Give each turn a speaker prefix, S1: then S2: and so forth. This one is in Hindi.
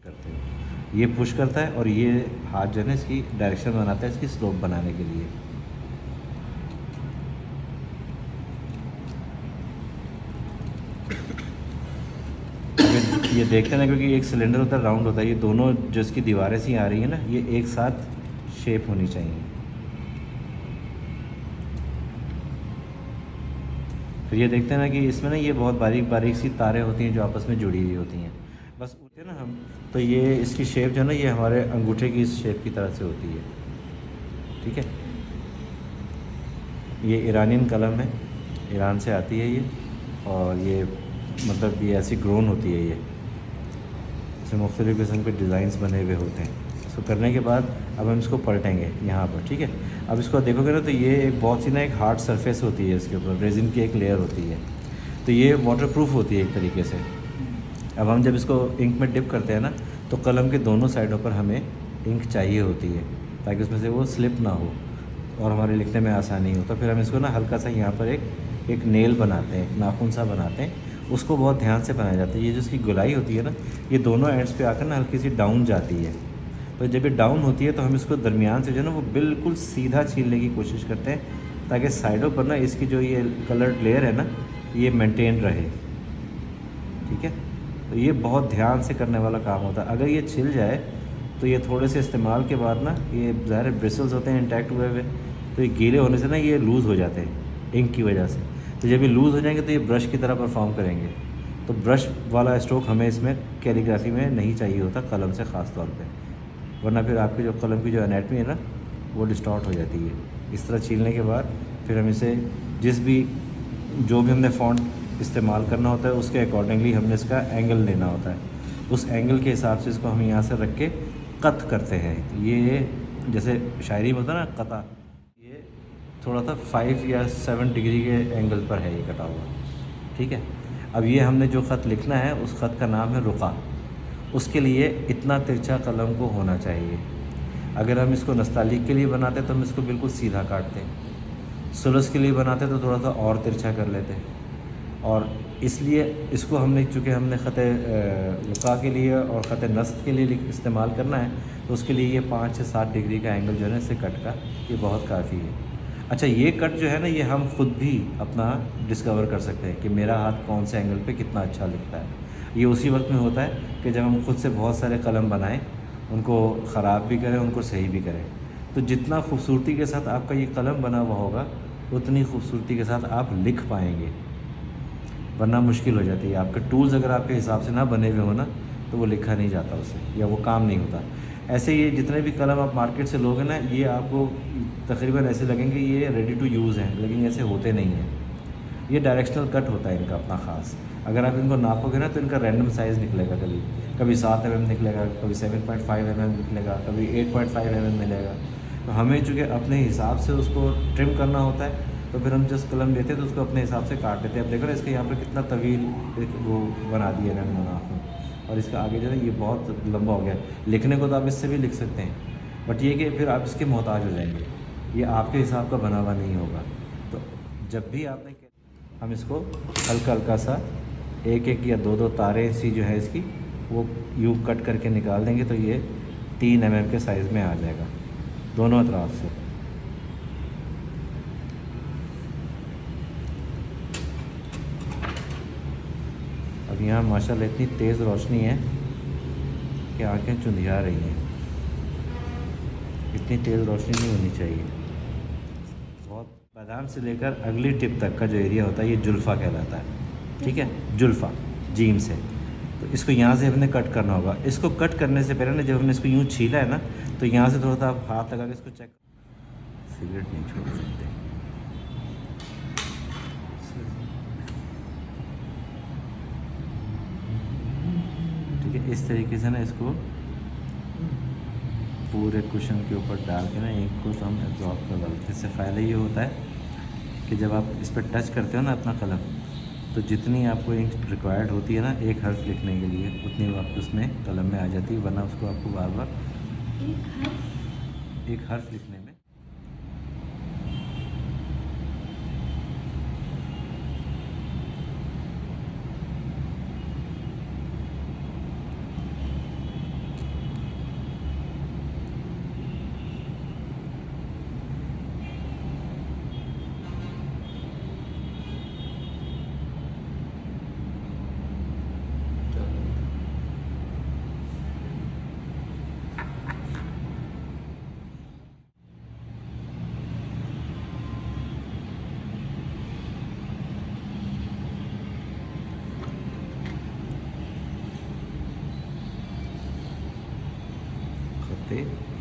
S1: करते हो। ये पुश करता है और ये हाथ जो है ना इसकी डायरेक्शन बनाता है इसकी स्लोप बनाने के लिए। ये देखते हैं ना, क्योंकि एक सिलेंडर होता है राउंड होता है, ये दोनों जो इसकी दीवारें सी आ रही है ना, ये एक साथ शेप होनी चाहिए। फिर ये देखते हैं ना कि इसमें ना ये बहुत बारीक बारीक सी तारें होती हैं जो आपस में जुड़ी हुई होती हैं, बस उठे ना हम, तो ये इसकी शेप जो है ना ये हमारे अंगूठे की इस शेप की तरह से होती है। ठीक है, ये ईरानियन कलम है, ईरान से आती है ये, और ये मतलब ये ऐसी ग्रोन होती है ये, इसमें मुख्तलिफ़ किस्म के डिज़ाइंस बने हुए होते हैं। इसको करने के बाद अब हम इसको पलटेंगे यहाँ पर। ठीक है, अब इसको देखोगे ना तो ये एक बहुत सी ना एक हार्ड सरफेस होती है, इसके ऊपर रेजिन की एक लेयर होती है, तो ये वाटरप्रूफ होती है एक तरीके से। अब हम जब इसको इंक में डिप करते हैं ना, तो कलम के दोनों साइडों पर हमें इंक चाहिए होती है ताकि उसमें से वो स्लिप ना हो और हमारे लिखने में आसानी हो। तो फिर हम इसको ना हल्का सा यहाँ पर एक नेल बनाते हैं, एक नाखून सा बनाते हैं, उसको बहुत ध्यान से बनाया जाता है। ये जो इसकी गोलाई होती है ना, ये दोनों एंड्स पे आकर ना हल्की सी डाउन जाती है, तो जब ये डाउन होती है तो हम इसको दरमियान से जो है ना वो बिल्कुल सीधा छीलने की कोशिश करते हैं ताकि साइडों पर ना इसकी जो ये कलर्ड लेयर है ना ये मेंटेन रहे। ठीक है, तो ये बहुत ध्यान से करने वाला काम होता है। अगर ये छिल जाए तो ये थोड़े से इस्तेमाल के बाद ना, ये ज़ाहिर ब्रिसल्स होते हैं इंटैक्ट हुए हुए, तो ये गीले होने से ना ये लूज़ हो जाते हैं इंक की वजह से। तो जब ये लूज़ हो जाएंगे तो ये ब्रश की तरह परफॉर्म करेंगे। तो ब्रश वाला स्ट्रोक हमें इसमें कैलीग्राफी में नहीं चाहिए होता, कलम से ख़ास तौर पे, वरना फिर आपकी जो कलम की जो एनाटमी है ना वो डिस्टॉर्ट हो जाती है। इस तरह छीलने के बाद फिर हम इसे जो भी हमने फ़ॉन्ट इस्तेमाल करना होता है उसके अकॉर्डिंगली हमने इसका एंगल लेना होता है, उस एंगल के हिसाब से इसको हम यहाँ से रख के कत करते हैं। ये जैसे शायरी में होता है ना कता, ये थोड़ा सा 5 या 7 डिग्री के एंगल पर है ये कटा हुआ। ठीक है, अब ये हमने जो ख़त लिखना है उस ख़त का नाम है रुक़ा। उसके लिए इतना तिरछा कलम को होना चाहिए। अगर हम इसको नस्तालीक के लिए बनाते तो हम इसको बिल्कुल सीधा काटते, सुलस के लिए बनाते तो थोड़ा सा और तिरछा कर लेते, और इसलिए इसको हमने चूँकि हमने ख़त रुक़ा के लिए और ख़त नस्ख के लिए इस्तेमाल करना है, तो उसके लिए ये 5 से 7 डिग्री का एंगल जो है ना इससे कट का ये बहुत काफ़ी है। अच्छा, ये कट जो है ना ये हम ख़ुद भी अपना डिस्कवर कर सकते हैं कि मेरा हाथ कौन से एंगल पे कितना अच्छा लिखता है। ये उसी वक्त में होता है कि जब हम खुद से बहुत सारे कलम बनाएं, उनको ख़राब भी करें, उनको सही भी करें। तो जितना खूबसूरती के साथ आपका ये कलम बना हुआ होगा उतनी खूबसूरती के साथ आप लिख पाएंगे, वरना मुश्किल हो जाती है। आपके टूल्स अगर आपके हिसाब से ना बने हुए हो ना तो वो लिखा नहीं जाता उससे, या वो काम नहीं होता। ऐसे ये जितने भी कलम आप मार्केट से लोगे ना, ये आपको तकरीबन ऐसे लगेंगे ये रेडी टू यूज़ हैं, लेकिन ऐसे होते नहीं हैं। ये डायरेक्शनल कट होता है इनका अपना ख़ास। अगर आप इनको नापोगे ना तो इनका रैंडम साइज़ निकलेगा, कभी 7 mm निकलेगा, कभी 7.5 mm निकलेगा, कभी 8.5 mm मिलेगा। तो हमें चूँकि अपने हिसाब से उसको ट्रिम करना होता है, तो फिर हम जिस कलम लेते हैं तो उसको अपने हिसाब से काट लेते हैं। अब देखो ना इसके यहाँ पर कितना तवील एक वो बना दिया है मुनाफा, और इसका आगे जो है ये बहुत लंबा हो गया। लिखने को तो आप इससे भी लिख सकते हैं, बट ये कि फिर आप इसके मोहताज हो जाएंगे, ये आपके हिसाब का बना हुआ नहीं होगा। तो जब भी आपने हम इसको हल्का हल्का सा एक एक या दो तारें सी जो है इसकी वो यूँ कट करके निकाल देंगे तो ये 3 mm के साइज़ में आ जाएगा दोनों अतराफ से। अब यहाँ माशाल्लाह इतनी तेज़ रोशनी है कि आंखें चुंधिया रही हैं। इतनी तेज़ रोशनी नहीं होनी चाहिए। बहुत बादाम से लेकर अगली टिप तक का जो एरिया होता है ये जुल्फ़ा कहलाता है। ठीक है, जुल्फ़ा जीम से। तो इसको यहाँ से हमने कट करना होगा। इसको कट करने से पहले ना जब हमने इसको यूँ छीला है ना, तो यहाँ से थोड़ा सा आप हाथ लगा के इसको चेक। सिगरेट नहीं छोड़ सकते। ठीक है, इस तरीके से ना इसको पूरे कुशन के ऊपर डाल के ना इंक को तो हम एब्जॉर्ब कर लेते हैं। इससे फ़ायदा ये होता है कि जब आप इस पर टच करते हो ना अपना कलम, तो जितनी आपको इंक रिक्वायर्ड होती है ना एक हर्फ लिखने के लिए, उतनी वापस उसमें कलम में आ जाती है, वरना उसको आपको बार बार एक हर्फ लिखने में सकते